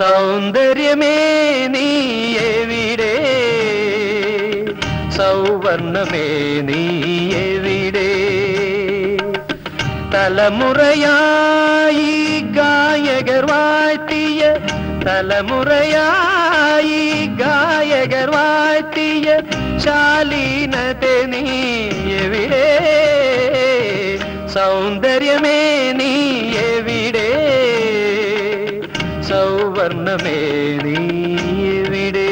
സൗന്ദര്യമേ നീ എവിടെ, സൗവർണമേ നീ എവിടെ? തലമുറയായി ഗായകർ വാഴ്ത്തിയ, തലമുറയായി ഗായകർ വാഴ്ത്തിയ ശാലീനത്തെ നീ എവിടെ? സൗന്ദര്യമേ നീ എവിടെ, സൗവർണമേ നീ എവിടെ?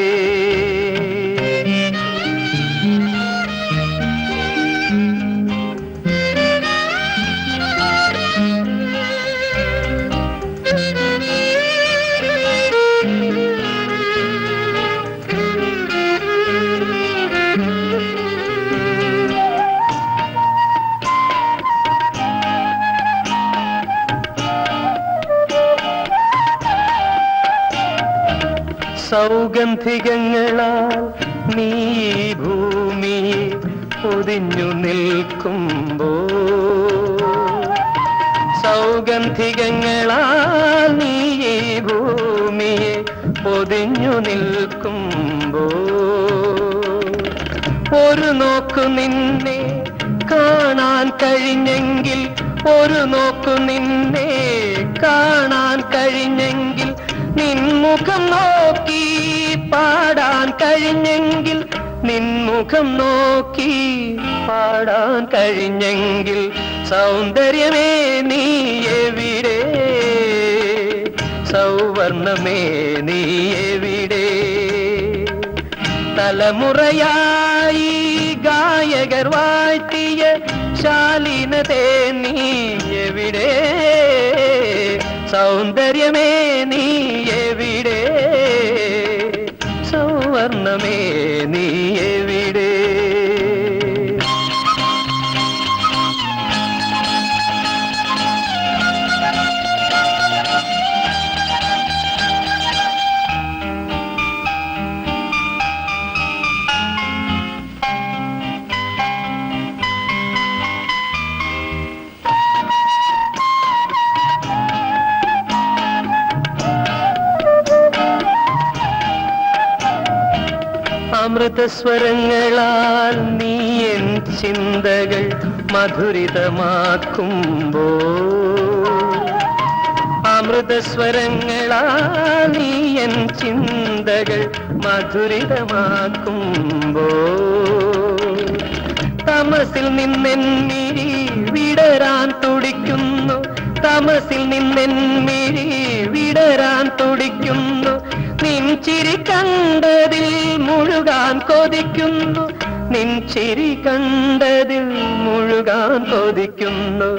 സൗഗന്ധികങ്ങളാൽ നീ ഭൂമിയെ പൊതിഞ്ഞു നിൽക്കുമ്പോ, സൗഗന്ധികങ്ങളാൽ നീ ഭൂമിയെ പൊതിഞ്ഞു നിൽക്കുമ്പോ, ഒരു നോക്കു നിന്നെ കാണാൻ കഴിഞ്ഞെങ്കിൽ, ഒരു നോക്കു നിന്നെ കാണാൻ കഴിഞ്ഞെങ്കിൽ, നിൻമുഖം നോക്കി പാടാൻ കഴിഞ്ഞെങ്കിൽ, നിൻമുഖം നോക്കി പാടാൻ കഴിഞ്ഞെങ്കിൽ, സൗന്ദര്യമേ നീ എവിടെ, സൗവർണമേ നീ എവിടെ? തലമുറയായി ഗായകർ വാഴ്ത്തിയ ശാലീനതേ നീ എവിടെ? സൗന്ദര്യമേ നീ എവിടെ, സൗവർണമേ നീ എവിടെ? അമൃതസ്വരങ്ങളാൽ നീ എൻ ചിന്തകൾ മധുരിതമാക്കുമ്പോ, അമൃതസ്വരങ്ങളാൽ നീ എൻ ചിന്തകൾ മധുരിതമാക്കുമ്പോ, തമസിൽ നിന്നെന്നിരി വിടരാൻ തുടിക്കുന്നു, തമസിൽ നിന്നെന്നിരി വിടരാൻ തുടിക്കുന്നു, നിൻ ചിരി കണ്ടതിൽ മുഴുകാൻ കൊതിക്കുന്നു, നിൻ ചിരി കണ്ടതിൽ മുഴുകാൻ കൊതിക്കുന്നു.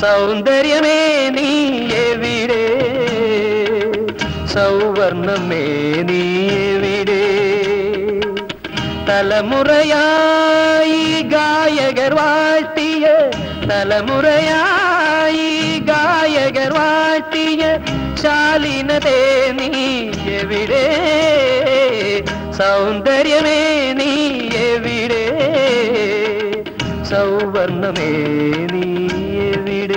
സൗന്ദര്യമേ നീ എവിടെ, സൗവർണമേ നീ എവിടെ? തലമുറയായി ഗായകർ വാഴ്ത്തിയ, തലമുറയായി ഗായകർ വാഴ്ത്തിയ ശാലീനതേ നീ എവിടെ? സൗന്ദര്യമേ നീ എവിടെ, സൗവർണമേ നീ എവിടെ?